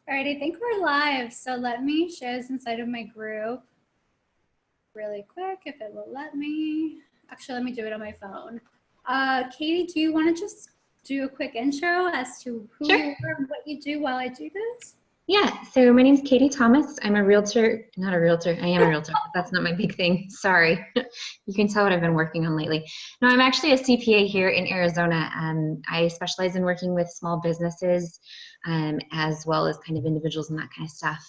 All right, I think we're live. So let me share this inside of my group really quick if it will let me. Actually, let me do it on my phone. Katie, do you want to just do a quick intro as to who Sure. you are and what you do while I do this? Yeah, so my name's Katie Thomas. I'm a realtor, not a realtor. I am a realtor, but that's not my big thing. Sorry. You can tell what I've been working on lately. No, I'm actually a CPA here in Arizona. I specialize in working with small businesses as well as kind of individuals and that kind of stuff.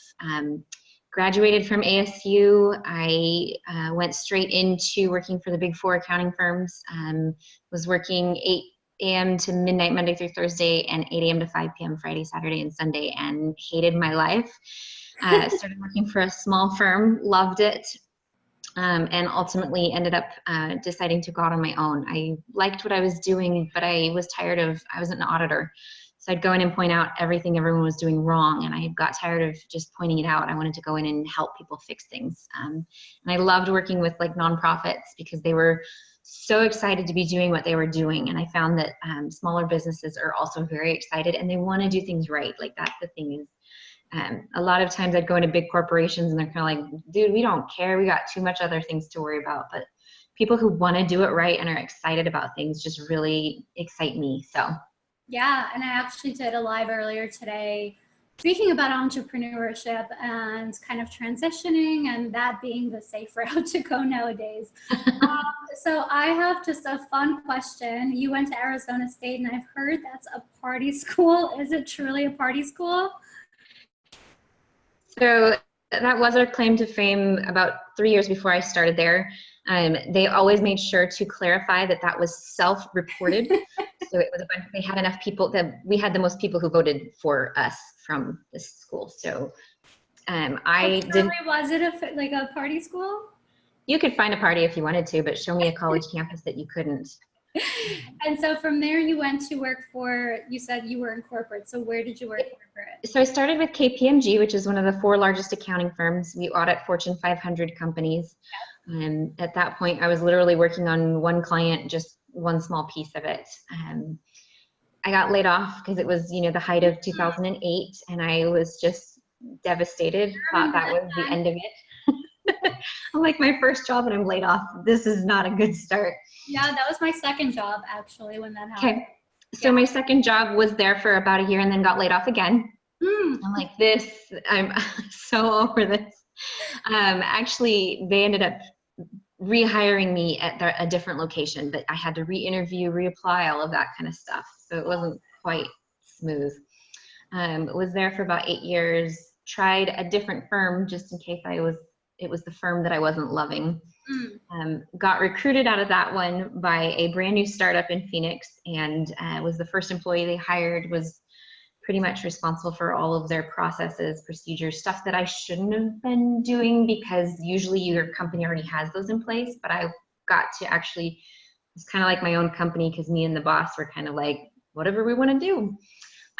Graduated from ASU. I went straight into working for the big four accounting firms. Was working 8 a.m. to midnight Monday through Thursday and 8 a.m. to 5 p.m. Friday, Saturday, and Sunday, and hated my life. Started working for a small firm, loved it, and ultimately ended up deciding to go out on my own. I liked what I was doing, but I was tired of, I was an auditor. So I'd go in and point out everything everyone was doing wrong, and I got tired of just pointing it out. I wanted to go in and help people fix things. And I loved working with like nonprofits because they were so excited to be doing what they were doing. And I found that smaller businesses are also very excited and they want to do things right. Like that's the thing is, a lot of times I'd go into big corporations and they're kind of like, dude, we don't care. We got too much other things to worry about. But people who want to do it right and are excited about things just really excite me. So Yeah, and I actually did a live earlier today speaking about entrepreneurship and kind of transitioning and that being the safe route to go nowadays. So I have just a fun question. You went to Arizona State and I've heard that's a party school. Is it truly a party school? So that was our claim to fame about 3 years before I started there. They always made sure to clarify that that was self-reported. So it was a bunch, they had enough people that we had the most people who voted for us from this school. So I did. Was it like a party school? You could find a party if you wanted to, but show me a college campus that you couldn't. And so from there you went to work for, you said you were in corporate. So where did you work corporate? So I started with KPMG, which is one of the 4 largest accounting firms. We audit Fortune 500 companies. And at that point, I was literally working on one client, just one small piece of it. I got laid off because it was, the height of 2008, and I was just devastated. Thought that was the end of it. I'm like, my first job and I'm laid off. This is not a good start. Yeah, that was my second job actually when that happened. Okay. So my second job was there for about a year and then got laid off again. I'm like, I'm so over this. Actually, they ended up rehiring me at a different location, but I had to re-interview, reapply, all of that kind of stuff. So it wasn't quite smooth. Was there for about 8 years, tried a different firm just in case it was the firm that I wasn't loving. Got recruited out of that one by a brand new startup in Phoenix, and was the first employee they hired, was pretty much responsible for all of their processes, procedures, stuff that I shouldn't have been doing because usually your company already has those in place, but I got to actually, it's kind of like my own company because me and the boss were kind of like, whatever we want to do.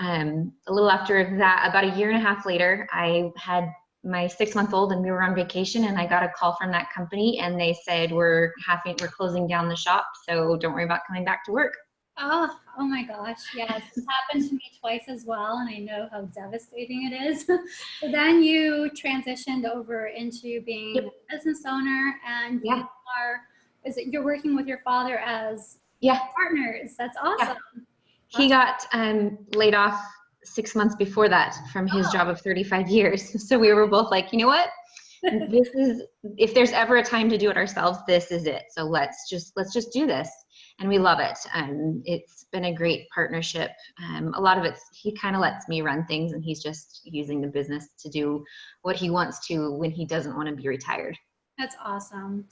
A little after that, about a year and a half later, I had my 6-month-old and we were on vacation, and I got a call from that company and they said, we're closing down the shop, so don't worry about coming back to work. Oh my gosh, yes, this happened to me twice as well, and I know how devastating it is. So then you transitioned over into being a business owner, and you're working with your father as partners. That's awesome. Yeah. He got laid off 6 months before that from his job of 35 years. So we were both like, you know what? If there's ever a time to do it ourselves, this is it. So let's just do this. And we love it. It's been a great partnership. A lot of it's, he kind of lets me run things, and he's just using the business to do what he wants to when he doesn't want to be retired. That's awesome.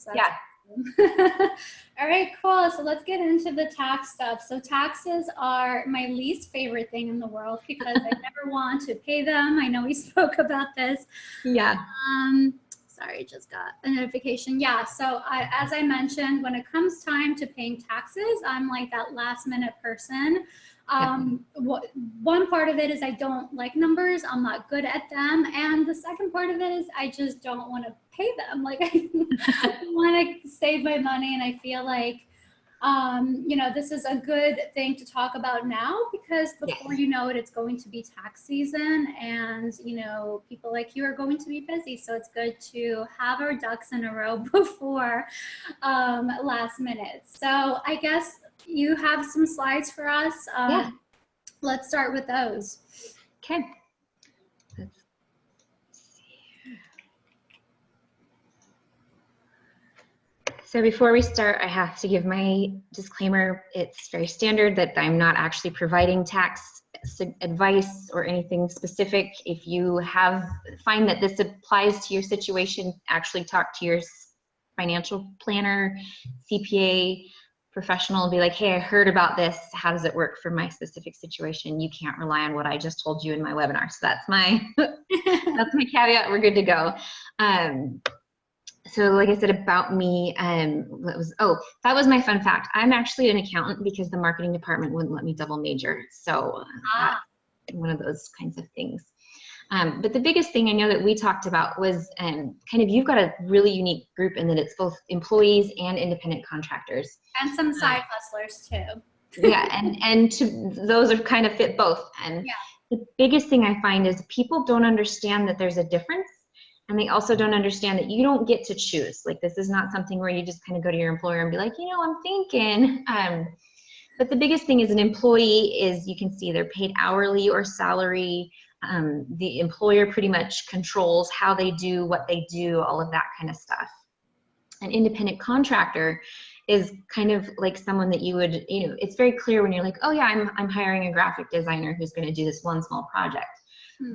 All right, cool. So let's get into the tax stuff. So taxes are my least favorite thing in the world because I never want to pay them. I know we spoke about this. Yeah. Sorry, just got a notification. Yeah, so as I mentioned, when it comes time to paying taxes, I'm like that last minute person. One part of it is I don't like numbers. I'm not good at them. And the second part of it is I just don't want to pay them. Like I want to save my money, and I feel like You know, this is a good thing to talk about now because before Yes. you know it, it's going to be tax season, and you know, people like you are going to be busy. So it's good to have our ducks in a row before last minute. So I guess you have some slides for us. Yeah. Let's start with those. Okay. Let's see. So before we start, I have to give my disclaimer. It's very standard that I'm not actually providing tax advice or anything specific. If you find that this applies to your situation, actually talk to your financial planner, CPA, professional, be like, hey, I heard about this. How does it work for my specific situation? You can't rely on what I just told you in my webinar. So that's my that's my caveat. We're good to go. So like I said about me, that was my fun fact. I'm actually an accountant because the marketing department wouldn't let me double major. So that's one of those kinds of things. But the biggest thing I know that we talked about was kind of, you've got a really unique group in that it's both employees and independent contractors. And some side hustlers too. Yeah, and those are kind of fit both. And the biggest thing I find is people don't understand that there's a difference. And they also don't understand that you don't get to choose. Like, this is not something where you just kind of go to your employer and be like, you know, I'm thinking. But the biggest thing is an employee is, you can see they're paid hourly or salary. The employer pretty much controls how they do, what they do, all of that kind of stuff. An independent contractor is kind of like someone that you would, you know, it's very clear when you're like, oh yeah, I'm hiring a graphic designer who's going to do this one small project.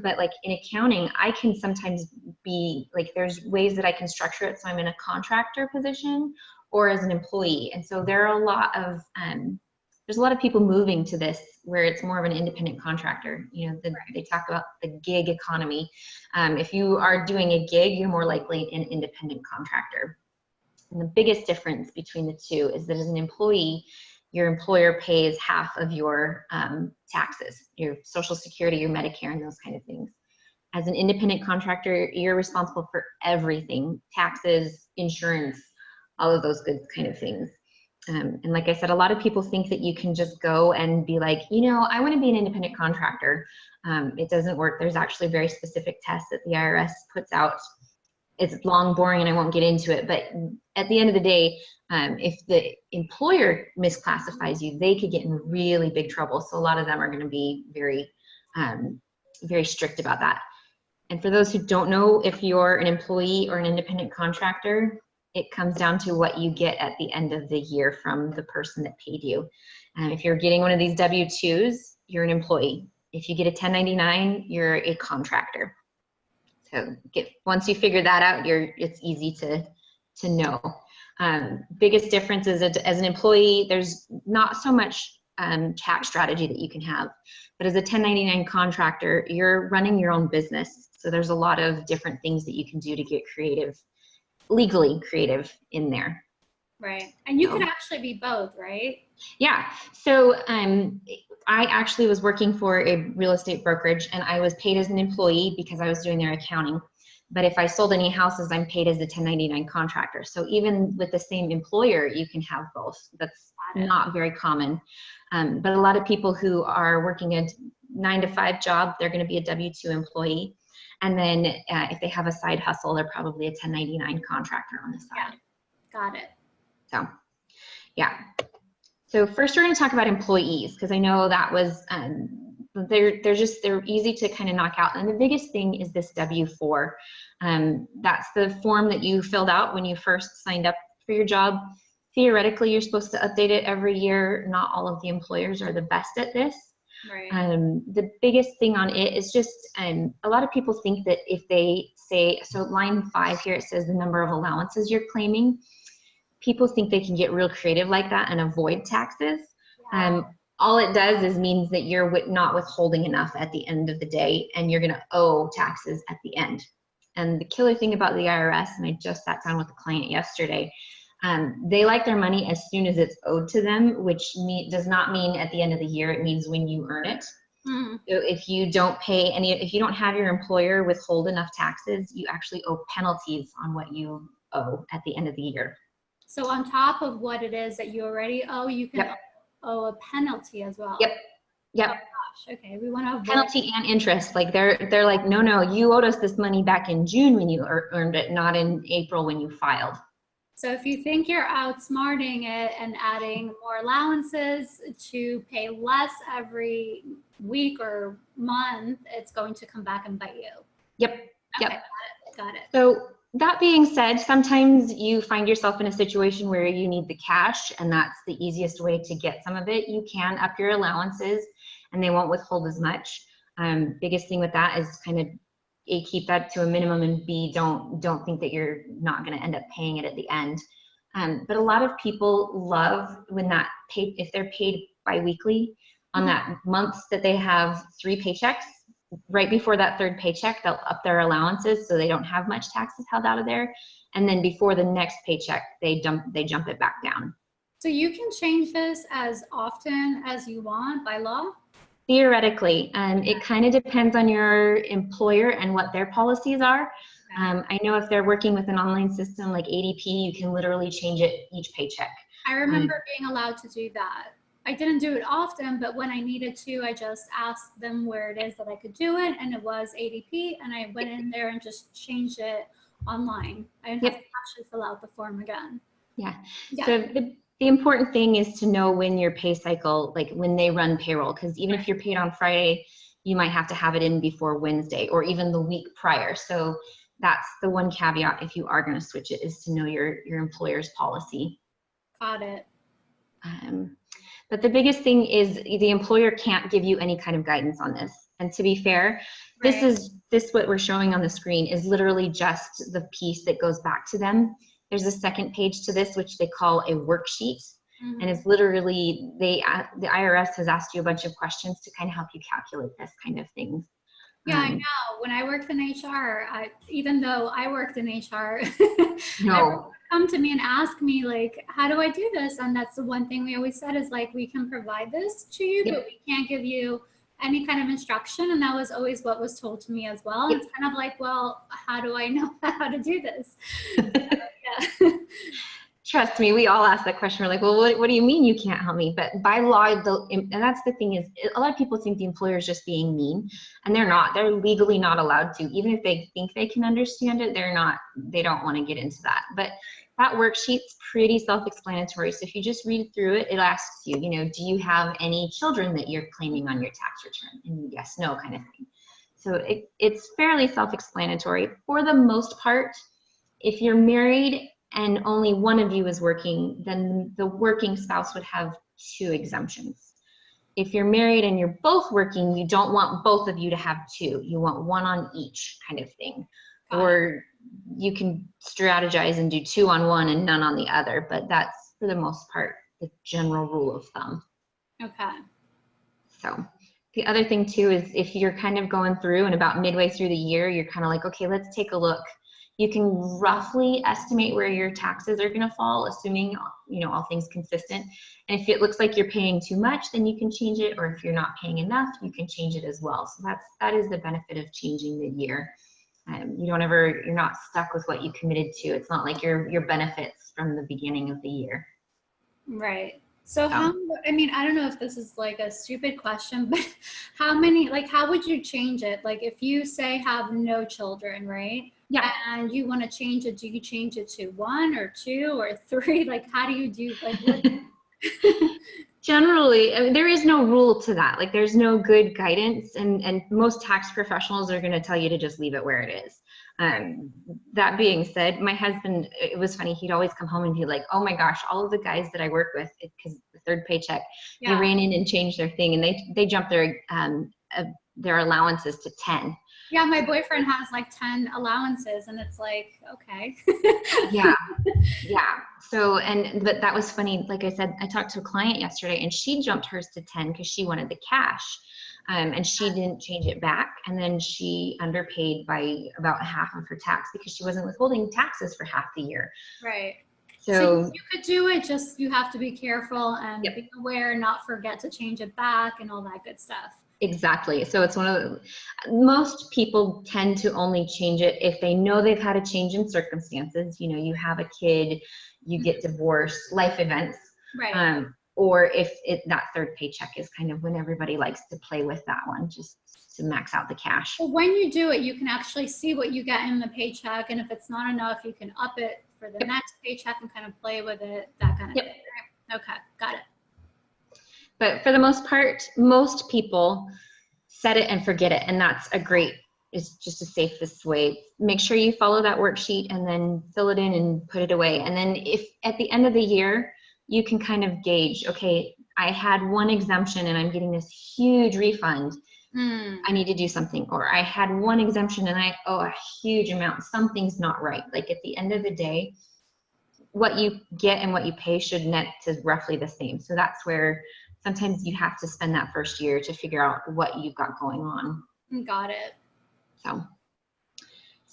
But like in accounting, I can sometimes be like, there's ways that I can structure it so I'm in a contractor position or as an employee. And so there are a lot of, there's a lot of people moving to this where it's more of an independent contractor. You know, they talk about the gig economy. If you are doing a gig, you're more likely an independent contractor. And the biggest difference between the two is that as an employee, your employer pays half of your taxes, your Social Security, your Medicare, and those kind of things. As an independent contractor, you're responsible for everything: taxes, insurance, all of those good kind of things. And like I said, a lot of people think that you can just go and be like, you know, I want to be an independent contractor. It doesn't work. There's actually very specific tests that the IRS puts out. It's long, boring, and I won't get into it. But at the end of the day, if the employer misclassifies you, they could get in really big trouble. So a lot of them are going to be very, very strict about that. And for those who don't know, if you're an employee or an independent contractor, it comes down to what you get at the end of the year from the person that paid you. And if you're getting one of these W-2s, you're an employee. If you get a 1099, you're a contractor. So once you figure that out, it's easy to know. Biggest difference is that as an employee, there's not so much tax strategy that you can have. But as a 1099 contractor, you're running your own business. So there's a lot of different things that you can do to get creative, legally creative in there. Right. And you could actually be both, right? Yeah. So I actually was working for a real estate brokerage, and I was paid as an employee because I was doing their accounting. But if I sold any houses, I'm paid as a 1099 contractor. So even with the same employer, you can have both. That's not very common. But a lot of people who are working a 9-to-5 job, they're going to be a W-2 employee. And then if they have a side hustle, they're probably a 1099 contractor on the side. Yeah. Got it. So, yeah. So first we're going to talk about employees, because I know that was, they're easy to kind of knock out. And the biggest thing is this W-4. That's the form that you filled out when you first signed up for your job. Theoretically, you're supposed to update it every year. Not all of the employers are the best at this. Right. The biggest thing on it is just, a lot of people think that if they say, so line 5 here, it says the number of allowances you're claiming. People think they can get real creative like that and avoid taxes. Yeah. All it does is means that you're not withholding enough at the end of the day, and you're going to owe taxes at the end. And the killer thing about the IRS, and I just sat down with a client yesterday, they like their money as soon as it's owed to them, which does not mean at the end of the year. It means when you earn it. Mm-hmm. So if you don't pay if you don't have your employer withhold enough taxes, you actually owe penalties on what you owe at the end of the year. So on top of what it is that you already owe, you can owe a penalty as well. Yep. Oh gosh, okay. We want to avoid penalty and interest. Like they're like, no, you owed us this money back in June when you earned it, not in April when you filed. So if you think you're outsmarting it and adding more allowances to pay less every week or month, it's going to come back and bite you. Yep. Okay, Yep. Got it. So that being said, sometimes you find yourself in a situation where you need the cash, and that's the easiest way to get some of it. You can up your allowances and they won't withhold as much. Biggest thing with that is kind of A, keep that to a minimum, and B, don't think that you're not going to end up paying it at the end. But a lot of people love when that paid, if they're paid biweekly on that month that they have 3 paychecks, right before that 3rd paycheck, they'll up their allowances so they don't have much taxes held out of there. And then before the next paycheck, they jump it back down. So you can change this as often as you want by law? Theoretically, it kind of depends on your employer and what their policies are. I know if they're working with an online system like ADP, you can literally change it each paycheck. I remember being allowed to do that. I didn't do it often, but when I needed to, I just asked them where it is that I could do it, and it was ADP, and I went in there and just changed it online. I didn't have to actually fill out the form again. Yeah. So the important thing is to know when your pay cycle, like when they run payroll, because even if you're paid on Friday, you might have to have it in before Wednesday or even the week prior. So that's the one caveat if you are going to switch it, is to know your employer's policy. Got it. But the biggest thing is the employer can't give you any kind of guidance on this. And to be fair, this what we're showing on the screen is literally just the piece that goes back to them. There's a second page to this, which they call a worksheet. And it's literally, the IRS has asked you a bunch of questions to kind of help you calculate this kind of thing. Yeah, I know. When I worked in HR, even though I worked in HR, everyone would come to me and ask me, like, how do I do this? And that's the one thing we always said is, like, we can provide this to you, but we can't give you any kind of instruction. And that was always what was told to me as well. It's kind of like, well, how do I know how to do this? Trust me, we all ask that question. We're like, well, what do you mean you can't help me? But by law, and that's the thing, is a lot of people think the employer is just being mean, and they're not. They're legally not allowed to. Even if they think they can understand it, they don't want to get into that. But that worksheet's pretty self-explanatory. So if you just read through it, it asks you, do you have any children that you're claiming on your tax return? And yes, no kind of thing. So it's fairly self-explanatory. For the most part, if you're married and only one of you is working, then the working spouse would have 2 exemptions. If you're married and you're both working, you don't want both of you to have 2. You want 1 on each kind of thing. Or you can strategize and do 2 on one and none on the other, but that's, for the most part, the general rule of thumb. Okay. So the other thing too is if you're kind of going through and about midway through the year, you're kind of like, okay, let's take a look. You can roughly estimate where your taxes are going to fall, assuming, all things consistent. And if it looks like you're paying too much, then you can change it. Or if you're not paying enough, you can change it as well. So that is the benefit of changing mid-year. You're not stuck with what you committed to. It's not like your benefits from the beginning of the year. Right. So I don't know if this is like a stupid question, but how would you change it? Like if you say have no children, right? Yeah. And you want to change it, do you change it to 1 or 2 or 3? Like how do you do, like what? Generally, there is no rule to that. Like there's no good guidance, and most tax professionals are going to tell you to just leave it where it is. That being said, my husband, it was funny, he'd always come home and be like, oh my gosh, all of the guys that I work with, because the 3rd paycheck, they ran in and changed their thing, and they jumped their allowances to 10. Yeah, my boyfriend has like 10 allowances, and it's like, okay. Yeah. So, but that was funny. Like I said, I talked to a client yesterday, and she jumped hers to 10 because she wanted the cash, and she didn't change it back. And then she underpaid by about half of her tax because she wasn't withholding taxes for half the year. Right. So you could do it, just you have to be careful and be aware, not forget to change it back and all that good stuff. Exactly. So it's most people tend to only change it if they know they've had a change in circumstances. You have a kid, you get divorced, life events. Right. Or if that third paycheck is kind of when everybody likes to play with that one, just to max out the cash. Well, when you do it, you can actually see what you get in the paycheck. And if it's not enough, you can up it for the next paycheck and kind of play with it, that kind of thing. Right? Okay, got it. But for the most part, most people set it and forget it. And that's it's just the safest way. Make sure you follow that worksheet and then fill it in and put it away. And then if at the end of the year, you can kind of gauge, okay, I had one exemption and I'm getting this huge refund. I need to do something. Or I had one exemption and I owe a huge amount. Something's not right. Like at the end of the day, what you get and what you pay should net to roughly the same. So that's where sometimes you have to spend that first year to figure out what you've got going on. Got it. So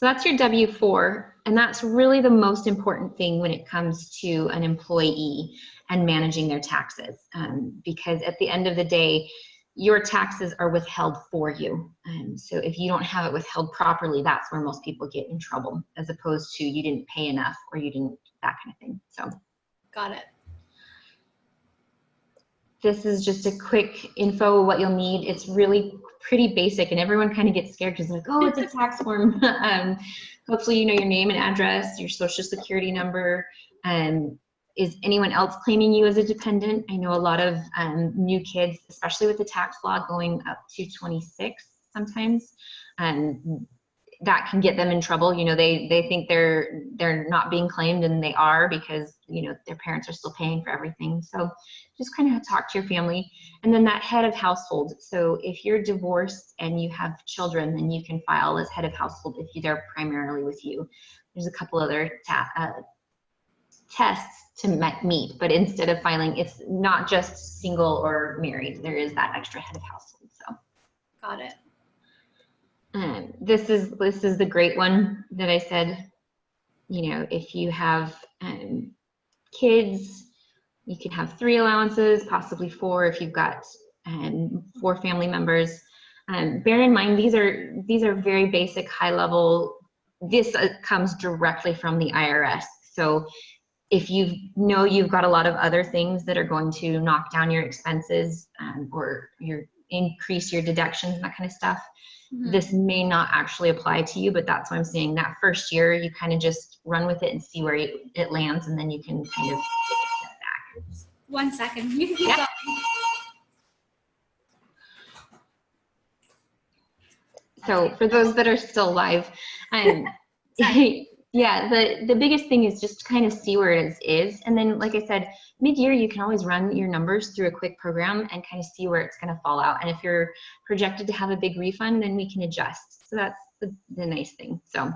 that's your W-4, and that's really the most important thing when it comes to an employee and managing their taxes, because at the end of the day, your taxes are withheld for you. So if you don't have it withheld properly, that's where most people get in trouble, as opposed to you didn't pay enough or you didn't, that kind of thing. So got it. This is just a quick info of what you'll need. It's really pretty basic, and everyone kind of gets scared because they're like, oh, it's a tax form. Hopefully you know your name and address, your social security number. Is anyone else claiming you as a dependent? I know a lot of new kids, especially with the tax law going up to 26 sometimes, that can get them in trouble. You know, they think they're not being claimed, and they are, because, you know, their parents are still paying for everything. So just kind of talk to your family. And then that head of household. So if you're divorced and you have children, then you can file as head of household if they're primarily with you. There's a couple other tests to meet, but instead of filing, it's not just single or married. There is that extra head of household. So got it. This is the great one that I said, you know, if you have kids, you can have 3 allowances, possibly 4 if you've got 4 family members. Bear in mind, these are very basic, high level. This comes directly from the IRS. So if you know you've got a lot of other things that are going to knock down your expenses, or increase your deductions and that kind of stuff, this may not actually apply to you, but that's why I'm saying that first year you kind of just run with it and see where it lands, and then you can kind of take a step back. 1 second. You can keep Yep. going. So for those that are still live, yeah, the biggest thing is just kind of see where it is. And then, like I said, mid-year, you can always run your numbers through a quick program and kind of see where it's going to fall out. And if you're projected to have a big refund, then we can adjust. So that's the nice thing. So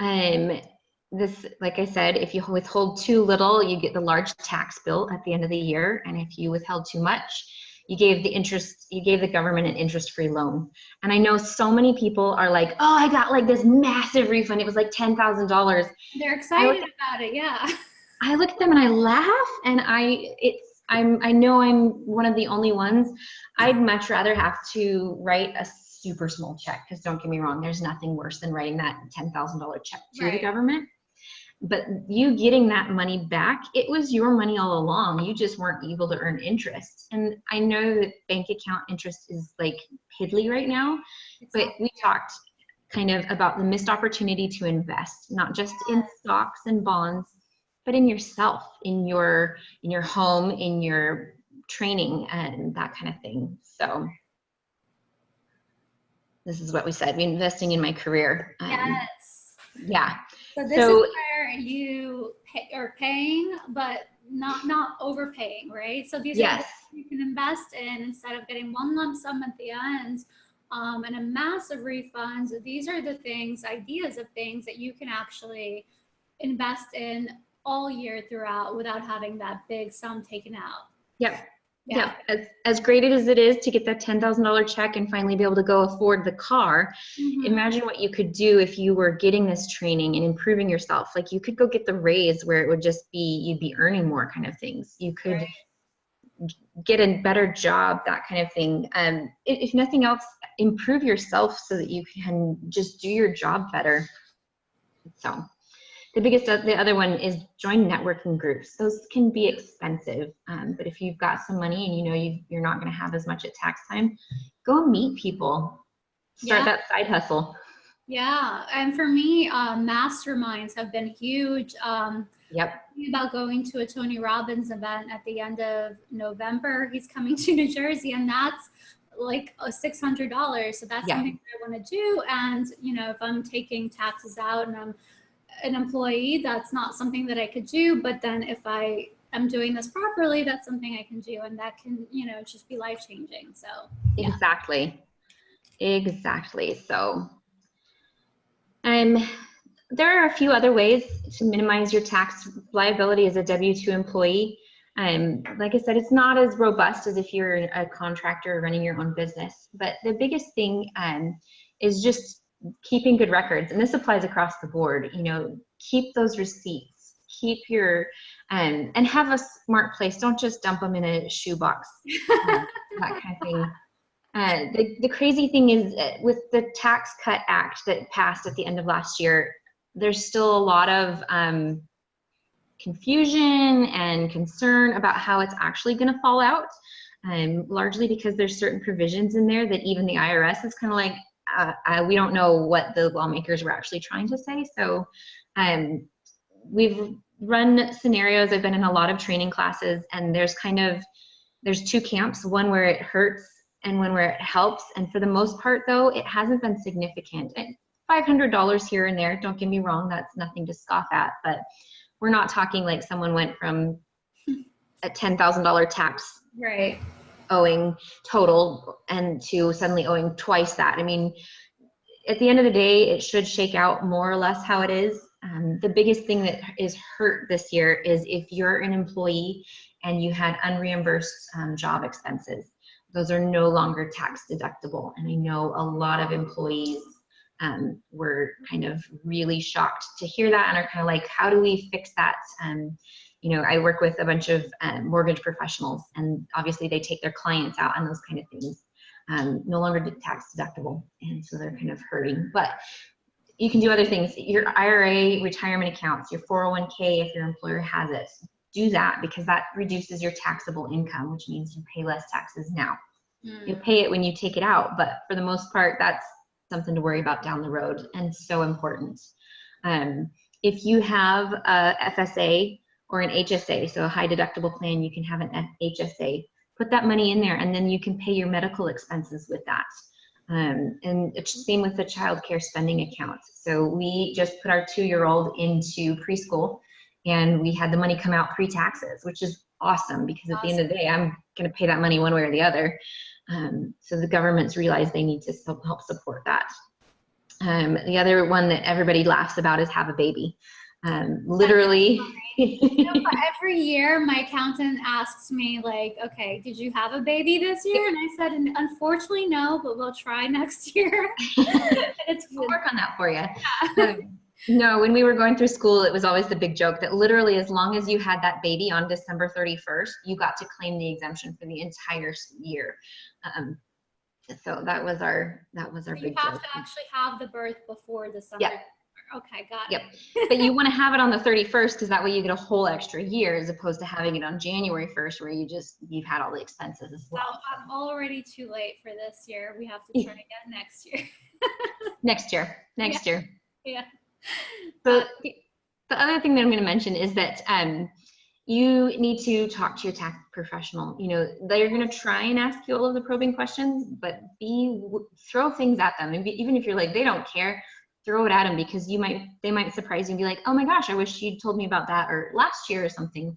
this, like I said, if you withhold too little, you get the large tax bill at the end of the year. And if you withheld too much, you gave the government an interest-free loan. And I know so many people are like, oh, I got like this massive refund. It was like $10,000. They're excited about it, yeah. I look at them and I laugh, and I know I'm one of the only ones. I'd much rather have to write a super small check, because don't get me wrong, there's nothing worse than writing that $10,000 check to the government. But you getting that money back, it was your money all along. You just weren't able to earn interest. And I know that bank account interest is like piddly right now, but we talked kind of about the missed opportunity to invest, not just in stocks and bonds, but in yourself, in your home, in your training, and that kind of thing. So this is what we said, investing in my career. Yes. Yeah. So this is where you are paying, but not overpaying, right? So these are the things you can invest in instead of getting one lump sum at the end, and a massive refund. These are the ideas of things that you can actually invest in all year throughout without having that big sum taken out. Yep. Yeah. As great as it is to get that $10,000 check and finally be able to go afford the car, imagine what you could do if you were getting this training and improving yourself. Like, you could go get the raise where it would just be, you'd be earning more kind of things. You could get a better job, that kind of thing. If nothing else, improve yourself so that you can just do your job better. So The other one is join networking groups. Those can be expensive, but if you've got some money and you know you're not going to have as much at tax time, go meet people. Start that side hustle. Yeah, and for me, masterminds have been huge. Yep. About going to a Tony Robbins event at the end of November. He's coming to New Jersey, and that's like $600. So that's something I want to do. And you know, if I'm taking taxes out and I'm an employee, that's not something that I could do. But then if I am doing this properly, that's something I can do, and that can, you know, just be life changing. So yeah. Exactly. So there are a few other ways to minimize your tax liability as a W-2 employee. Like I said, it's not as robust as if you're a contractor running your own business. But the biggest thing is just keeping good records. And this applies across the board. You know, keep those receipts. Keep your, and have a smart place. Don't just dump them in a shoebox, that kind of thing. The crazy thing is with the Tax Cut Act that passed at the end of last year, there's still a lot of confusion and concern about how it's actually going to fall out, largely because there's certain provisions in there that even the IRS is kind of like, we don't know what the lawmakers were actually trying to say. So we've run scenarios. I've been in a lot of training classes, and there's two camps, one where it hurts and one where it helps. And for the most part, though, it hasn't been significant. $500 here and there, don't get me wrong, that's nothing to scoff at, but we're not talking like someone went from a $10,000 tax owing total and to suddenly owing twice that. I mean, at the end of the day, it should shake out more or less how it is. The biggest thing that is hurt this year is if you're an employee and you had unreimbursed job expenses. Those are no longer tax deductible. And I know a lot of employees were kind of really shocked to hear that and are kind of like, how do we fix that? You know, I work with a bunch of mortgage professionals, and obviously they take their clients out on those kind of things. No longer tax deductible, and so they're kind of hurting. But you can do other things. Your IRA retirement accounts, your 401k, if your employer has it, do that, because that reduces your taxable income, which means you pay less taxes now. You'll pay it when you take it out, but for the most part, that's something to worry about down the road, and so important. If you have a FSA or an HSA, so a high deductible plan, you can have an HSA. Put that money in there, and then you can pay your medical expenses with that. And it's the same with the child care spending account. So we just put our 2-year-old into preschool, and we had the money come out pre-taxes, which is awesome, because at the end of the day, I'm going to pay that money one way or the other. So the governments realize they need to help support that. The other one that everybody laughs about is have a baby. Literally. You know, every year my accountant asks me like, okay, did you have a baby this year? And I said, unfortunately, no, but we'll try next year. We'll work on that for you. Yeah. No, when we were going through school, it was always the big joke that literally as long as you had that baby on December 31st, you got to claim the exemption for the entire year. So that was our big joke. You have to actually have the birth before December. Yep. Okay, got it. But you want to have it on the 31st, because that way you get a whole extra year, as opposed to having it on January 1st, where you've had all the expenses as well. So I'm already too late for this year. We have to try again next year. Next year. Yeah. So the other thing that I'm going to mention is that you need to talk to your tax professional. You know, they're going to try and ask you all of the probing questions, but throw things at them. And even if you're like, they don't care, throw it at them, because they might surprise you and be like, oh my gosh, I wish you'd told me about that, or last year or something,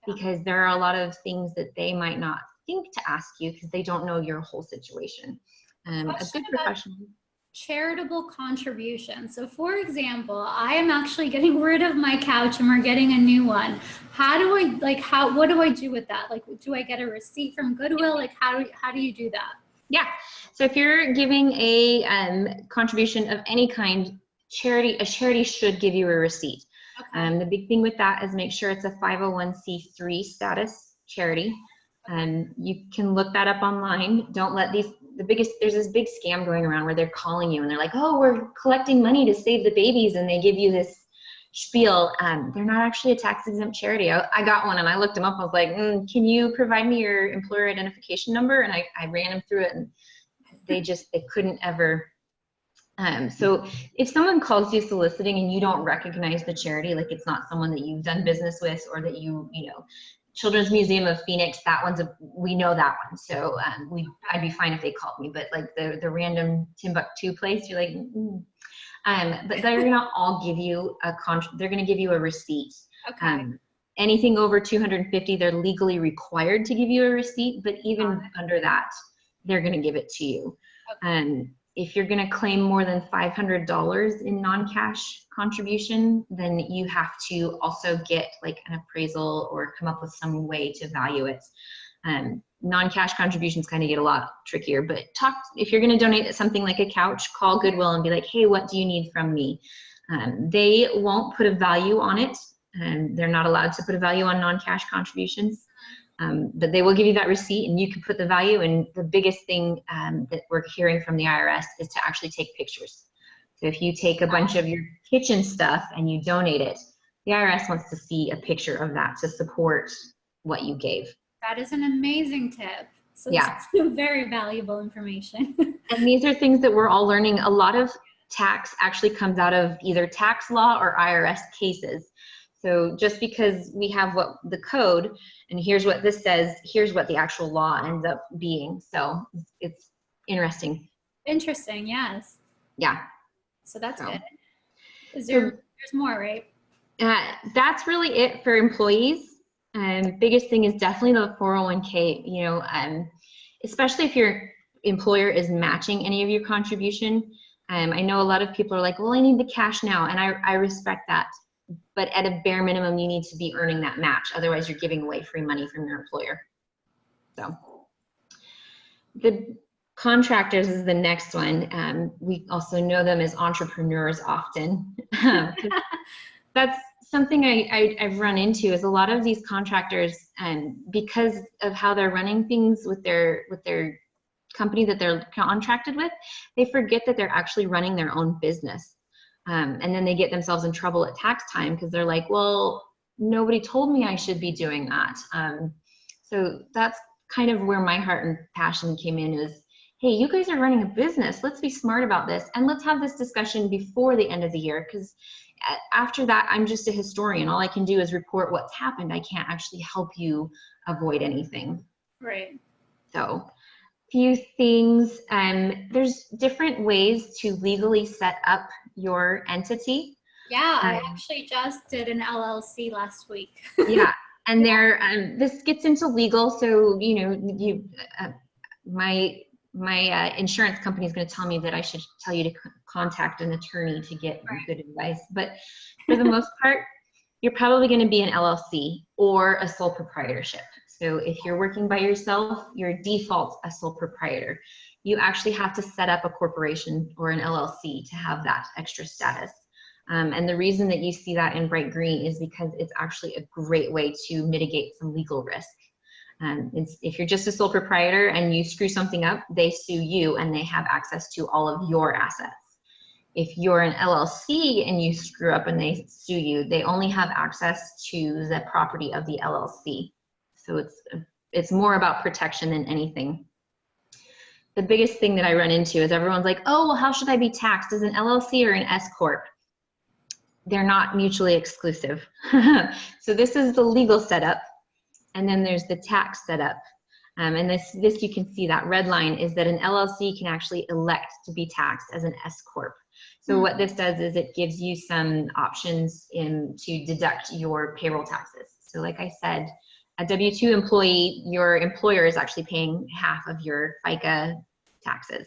because there are a lot of things that they might not think to ask you because they don't know your whole situation. A good professional. Charitable contribution. So for example, I am actually getting rid of my couch and we're getting a new one. What do I do with that? Like, do I get a receipt from Goodwill? Like, how do you do that? Yeah. So if you're giving a contribution of any kind, a charity should give you a receipt. Okay. The big thing with that is make sure it's a 501c3 status charity. You can look that up online. Don't let there's this big scam going around where they're calling you and they're like, oh, we're collecting money to save the babies. And they give you this spiel. They're not actually a tax exempt charity. I got one and I looked them up. I was like, can you provide me your employer identification number? And I ran them through it, and they couldn't ever. So if someone calls you soliciting and you don't recognize the charity, like it's not someone that you've done business with, or that you know, Children's Museum of Phoenix, that one's we know that one. So I'd be fine if they called me, but like the random Timbuktu place, you're like, but they're gonna all give you they're gonna give you a receipt. Okay. Anything over 250, they're legally required to give you a receipt, but even under that, they're gonna give it to you. Okay. If you're going to claim more than $500 in non-cash contribution, then you have to also get like an appraisal or come up with some way to value it. Non-cash contributions kind of get a lot trickier, but if you're going to donate something like a couch, call Goodwill and be like, hey, what do you need from me? They won't put a value on it, and they're not allowed to put a value on non-cash contributions. But they will give you that receipt and you can put the value. And the biggest thing that we're hearing from the IRS is to actually take pictures. So if you take a bunch of your kitchen stuff and you donate it, the IRS wants to see a picture of that to support what you gave. That is an amazing tip. So yeah, this is very valuable information. And these are things that we're all learning. A lot of tax actually comes out of either tax law or IRS cases. So just because we have the code and here's what this says, here's what the actual law ends up being. So it's interesting. Interesting, yes. Yeah. So that's good. There's more, right? That's really it for employees. Biggest thing is definitely the 401k, you know, especially if your employer is matching any of your contribution. I know a lot of people are like, well, I need the cash now. And I respect that. But at a bare minimum, you need to be earning that match. Otherwise, you're giving away free money from your employer. So the contractors is the next one. We also know them as entrepreneurs often. That's something I've run into is a lot of these contractors, because of how they're running things with their company that they're contracted with, they forget that they're actually running their own business. And then they get themselves in trouble at tax time because they're like, well, nobody told me I should be doing that. So that's kind of where my heart and passion came in is, hey, you guys are running a business. Let's be smart about this. And let's have this discussion before the end of the year, because after that, I'm just a historian. All I can do is report what's happened. I can't actually help you avoid anything. Right. So few things. There's different ways to legally set up your entity. Yeah, I actually just did an LLC last week. Yeah, and this gets into legal. So you know, my insurance company is going to tell me that I should tell you to contact an attorney to get good advice. But for the most part, you're probably going to be an LLC or a sole proprietorship. So if you're working by yourself, your default a sole proprietor. You actually have to set up a corporation or an LLC to have that extra status. And the reason that you see that in bright green is because it's actually a great way to mitigate some legal risk. If you're just a sole proprietor and you screw something up, they sue you and they have access to all of your assets. If you're an LLC and you screw up and they sue you, they only have access to the property of the LLC. So it's more about protection than anything. The biggest thing that I run into is everyone's like, oh, well, how should I be taxed? As an LLC or an S Corp? They're not mutually exclusive. So this is the legal setup. And then there's the tax setup. And this you can see that red line is that an LLC can actually elect to be taxed as an S Corp. So what this does is it gives you some options to deduct your payroll taxes. So like I said, a W-2 employee, your employer is actually paying half of your FICA taxes.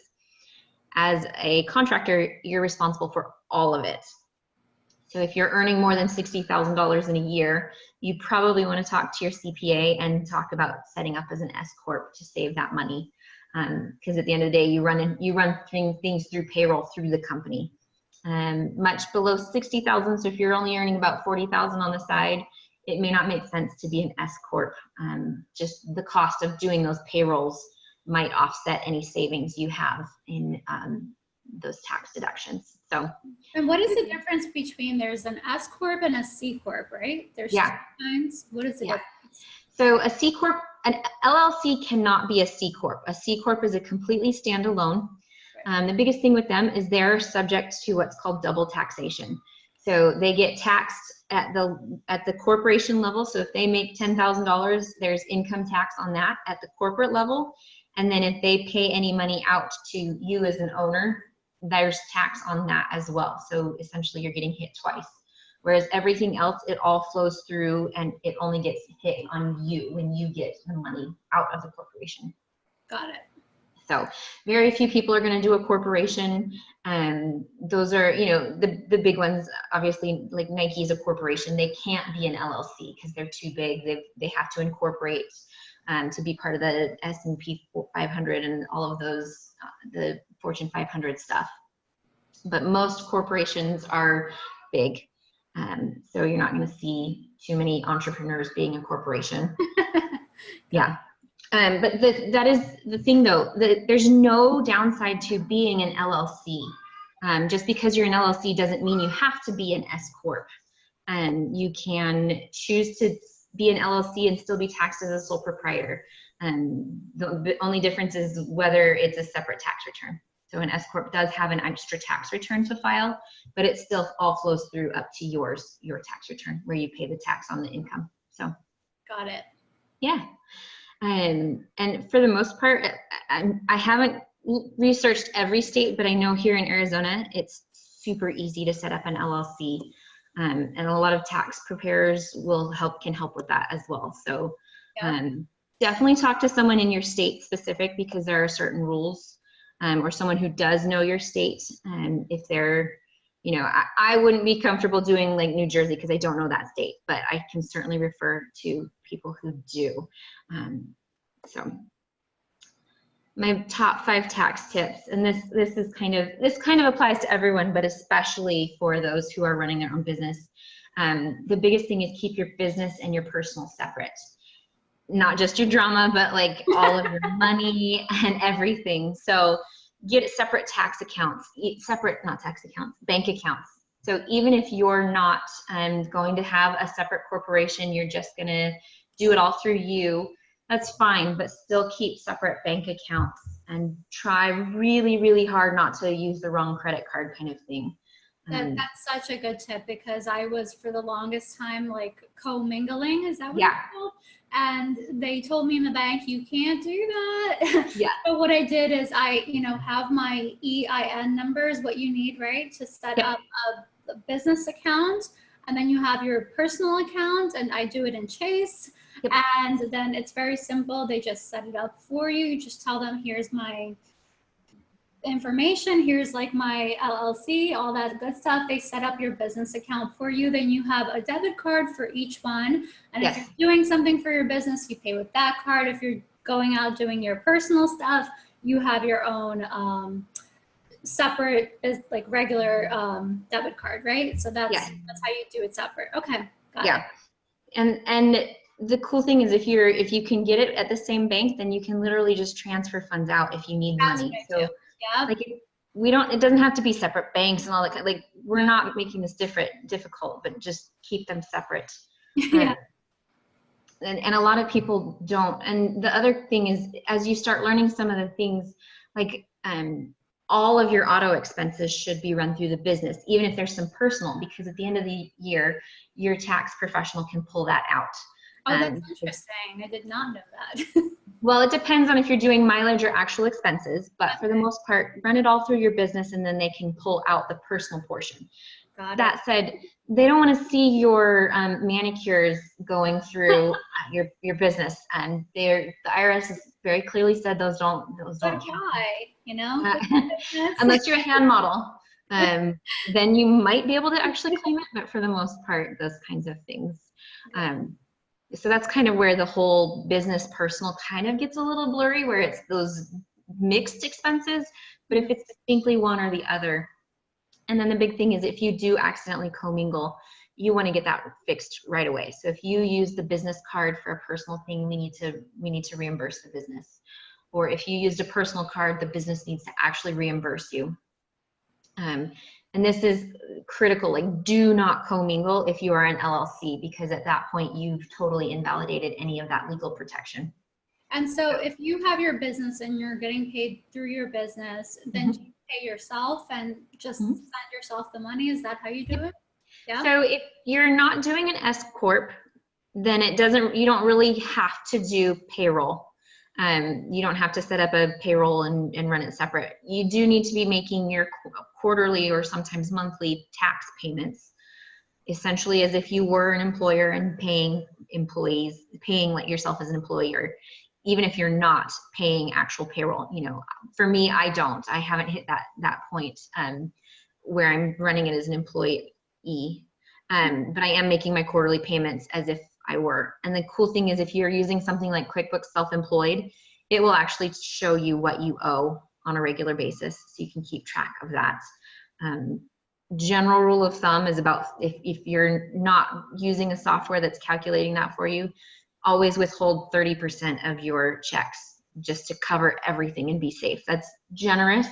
As a contractor, you're responsible for all of it. So if you're earning more than $60,000 in a year, you probably want to talk to your CPA and talk about setting up as an S Corp to save that money. Because at the end of the day, you run things through payroll through the company. Much below 60,000. So if you're only earning about 40,000 on the side, it may not make sense to be an S Corp. Just the cost of doing those payrolls might offset any savings you have in those tax deductions. So. And what is the difference between, there's an S Corp and a C Corp, right? There's two kinds. What is the difference? So a C Corp, an LLC cannot be a C Corp. A C Corp is a completely standalone. The biggest thing with them is they're subject to what's called double taxation. So they get taxed at the corporation level. So if they make $10,000, there's income tax on that at the corporate level. And then if they pay any money out to you as an owner, there's tax on that as well. So essentially you're getting hit twice. Whereas everything else, it all flows through and it only gets hit on you when you get the money out of the corporation. Got it. So very few people are going to do a corporation. And those are, you know, the big ones, obviously, like Nike is a corporation. They can't be an LLC because they're too big. They have to incorporate to be part of the S&P 500 and all of those, the Fortune 500 stuff. But most corporations are big. So you're not going to see too many entrepreneurs being a corporation. Yeah. But that is the thing, though, that there's no downside to being an LLC. Just because you're an LLC doesn't mean you have to be an S Corp. You can choose to be an LLC and still be taxed as a sole proprietor. The only difference is whether it's a separate tax return. So an S Corp does have an extra tax return to file, but it still all flows through up to your tax return where you pay the tax on the income. So. Got it. Yeah. And for the most part, I haven't researched every state, but I know here in Arizona, it's super easy to set up an LLC. And a lot of tax preparers can help with that as well. So definitely talk to someone in your state specific because there are certain rules, or someone who does know your state. And if they're, you know, I wouldn't be comfortable doing like New Jersey because I don't know that state, but I can certainly refer to people who do. So my top 5 tax tips, and this kind of applies to everyone, but especially for those who are running their own business. The biggest thing is keep your business and your personal separate. Not just your drama, but like all of your money and everything. So get separate tax accounts, bank accounts. So even if you're not going to have a separate corporation, you're just going to do it all through you, that's fine, but still keep separate bank accounts and try really, really hard not to use the wrong credit card kind of thing. That's such a good tip because I was for the longest time like co-mingling, is that what it's called? And they told me in the bank, you can't do that. Yeah. So what I did is I, have my EIN numbers, what you need, right, to set up a business account. And then you have your personal account, and I do it in Chase. And then it's very simple. They just set it up for you. You just tell them, here's my information, here's like my LLC, all that good stuff. They set up your business account for you. Then you have a debit card for each one. And if you're doing something for your business, you pay with that card. If you're going out doing your personal stuff, you have your own separate, like regular debit card, right? So that's how you do it separate. Okay, got it. And the cool thing is if you can get it at the same bank, then you can literally just transfer funds out if you need money. So like it doesn't have to be separate banks and all that. Like we're not making this difficult, but just keep them separate. And a lot of people don't. And the other thing is, as you start learning some of the things, like all of your auto expenses should be run through the business, even if there's some personal, because at the end of the year, your tax professional can pull that out. Oh, that's interesting. I did not know that. Well, it depends on if you're doing mileage or actual expenses, but for the most part, run it all through your business and then they can pull out the personal portion. That said, they don't want to see your manicures going through your business, and the IRS has very clearly said those don't count. Why? Unless you're a hand model, then you might be able to actually claim it, but for the most part, those kinds of things. So that's kind of where the whole business personal kind of gets a little blurry, where it's those mixed expenses, but if it's distinctly one or the other. And then the big thing is if you do accidentally commingle, you want to get that fixed right away. So if you use the business card for a personal thing, we need to reimburse the business. Or if you used a personal card, the business needs to actually reimburse you. And this is critical, like do not commingle if you are an LLC, because at that point you've totally invalidated any of that legal protection. And so if you have your business and you're getting paid through your business, then Mm-hmm. you pay yourself and just Mm-hmm. send yourself the money. Is that how you do it? Yeah. So if you're not doing an S Corp, then you don't really have to do payroll. You don't have to set up a payroll and run it separate. You do need to be making your quarterly or sometimes monthly tax payments, essentially as if you were an employer and paying employees, paying like yourself as an employer, even if you're not paying actual payroll. You know, for me, I haven't hit that point where I'm running it as an employee. But I am making my quarterly payments as if I were. And the cool thing is, if you're using something like QuickBooks Self-Employed, it will actually show you what you owe on a regular basis, so you can keep track of that. General rule of thumb is about, if you're not using a software that's calculating that for you, always withhold 30% of your checks just to cover everything and be safe. That's generous,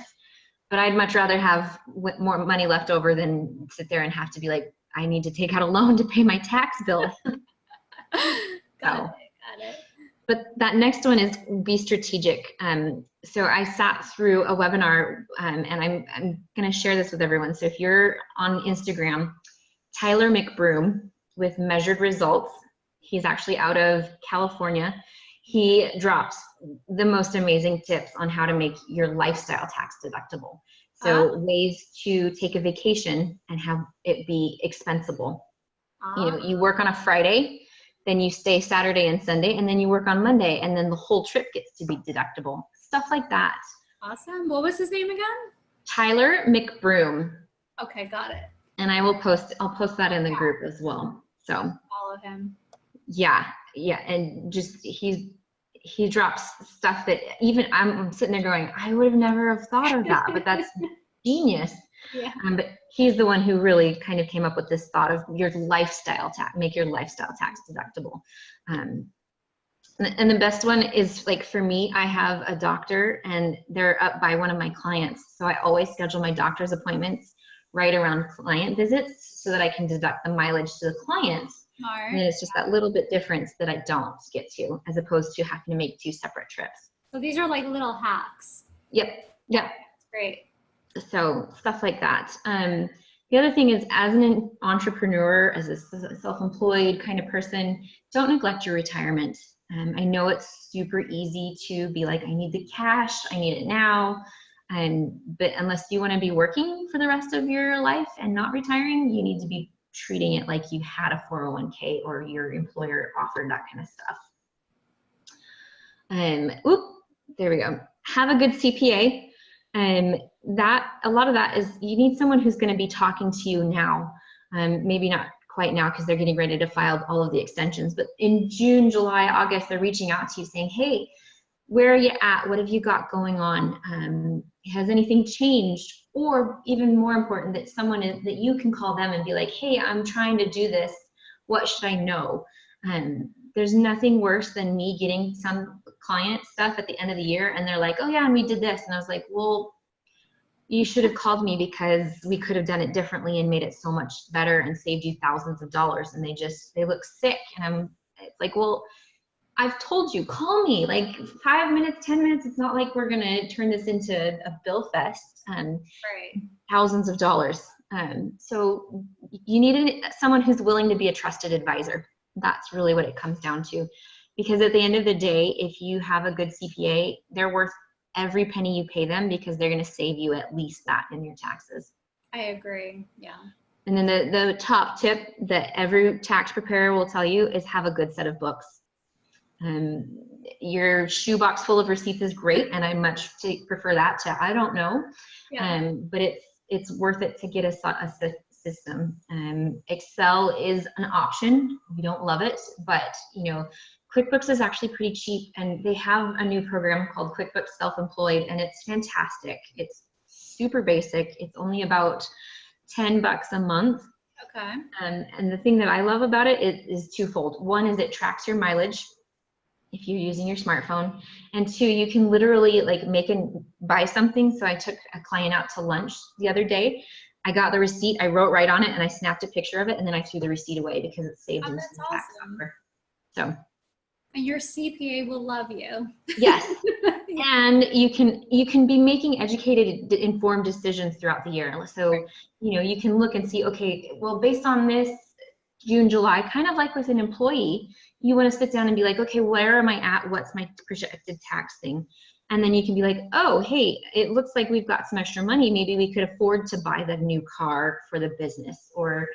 but I'd much rather have more money left over than sit there and have to be like, I need to take out a loan to pay my tax bill. Got it. But that next one is be strategic. So I sat through a webinar, and I'm going to share this with everyone. So if you're on Instagram, Tyler McBroom with Measured Results, he's actually out of California. He drops the most amazing tips on how to make your lifestyle tax deductible. So ways to take a vacation and have it be expensable. You know, you work on a Friday, then you stay Saturday and Sunday, and then you work on Monday, and then the whole trip gets to be deductible. Stuff like that. Awesome. What was his name again? Tyler McBroom. Okay, got it. And I'll post that in the group as well. So Follow him. Yeah, and just he drops stuff that even I'm sitting there going, I would have never have thought of that, but that's genius. Yeah. But he's the one who really kind of came up with this thought of your lifestyle tax, make your lifestyle tax deductible. And the best one is, like, for me, I have a doctor and they're up by one of my clients. So I always schedule my doctor's appointments right around client visits so that I can deduct the mileage to the clients. Smart. And it's just that little bit difference that I don't get to, as opposed to having to make 2 separate trips. So these are like little hacks. Yep. That's great. So stuff like that. The other thing is, as an entrepreneur, as a self-employed kind of person, don't neglect your retirement. I know it's super easy to be like, I need the cash, I need it now. But unless you want to be working for the rest of your life and not retiring, you need to be treating it like you had a 401k or your employer offered that kind of stuff. There we go. Have a good CPA. That a lot of that is, you need someone who's going to be talking to you now. Maybe not quite now because they're getting ready to file all of the extensions, but in June, July, August, they're reaching out to you saying, hey, where are you at? What have you got going on? Has anything changed? Or even more important, that someone is, that you can call them and be like, hey, I'm trying to do this. What should I know? There's nothing worse than me getting some client stuff at the end of the year and they're like, oh yeah, and we did this. And I was like, well, you should have called me because we could have done it differently and made it so much better and saved you thousands of dollars. And they look sick. And it's like, well, I've told you, call me, like 5 minutes, 10 minutes. It's not like we're going to turn this into a bill fest, Right. thousands of dollars. So you need someone who's willing to be a trusted advisor. That's really what it comes down to. Because at the end of the day, if you have a good CPA, they're worth every penny you pay them, because they're going to save you at least that in your taxes. I agree. Yeah. And then the top tip that every tax preparer will tell you is have a good set of books. Your shoebox full of receipts is great, and I much prefer that to I don't know. Yeah. But it's worth it to get a system. Excel is an option. We don't love it, but QuickBooks is actually pretty cheap, and they have a new program called QuickBooks Self-Employed, and it's fantastic. It's super basic. It's only about $10 a month. Okay. And the thing that I love about it is twofold. One is it tracks your mileage. if you're using your smartphone. And two, you can literally like buy something. So I took a client out to lunch the other day. I got the receipt, I wrote right on it, and I snapped a picture of it, and then I threw the receipt away because it's saved in some tax software. So. And your CPA will love you. Yes. And you can be making educated, informed decisions throughout the year. So, you can look and see, okay, well, based on this June, July, kind of like with an employee, you want to sit down and be like, okay, where am I at? What's my projected tax thing? And then you can be like, oh, hey, it looks like we've got some extra money. Maybe we could afford to buy the new car for the business, or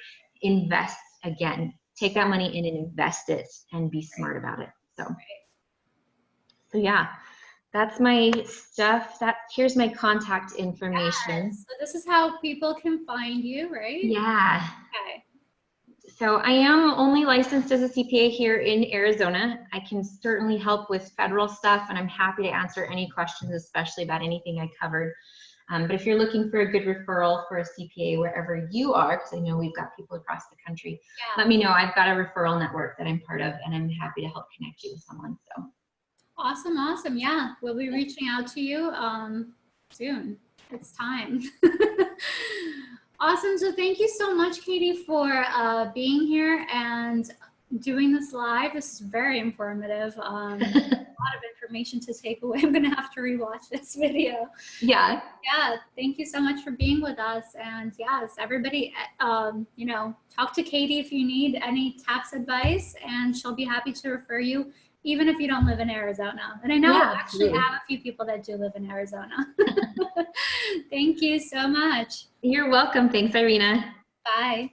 invest again. Take that money in and invest it and be smart about it. So yeah, that's my stuff. Here's my contact information. Yes. So this is how people can find you, right? Yeah. Okay. So I am only licensed as a CPA here in Arizona. I can certainly help with federal stuff, and I'm happy to answer any questions, especially about anything I covered. But if you're looking for a good referral for a CPA wherever you are, because I know we've got people across the country, let me know. I've got a referral network that I'm part of, and I'm happy to help connect you with someone. So awesome, awesome. Yeah, we'll be reaching out to you soon. It's time. Awesome. So thank you so much, Katie, for being here and doing this live. This is very informative. A lot of information to take away. I'm going to have to rewatch this video. Yeah. Yeah. Thank you so much for being with us. And yes, everybody, talk to Katie if you need any tax advice, and she'll be happy to refer you, even if you don't live in Arizona. And I know I actually have a few people that do live in Arizona. Thank you so much. You're welcome. Thanks, Irina. Bye.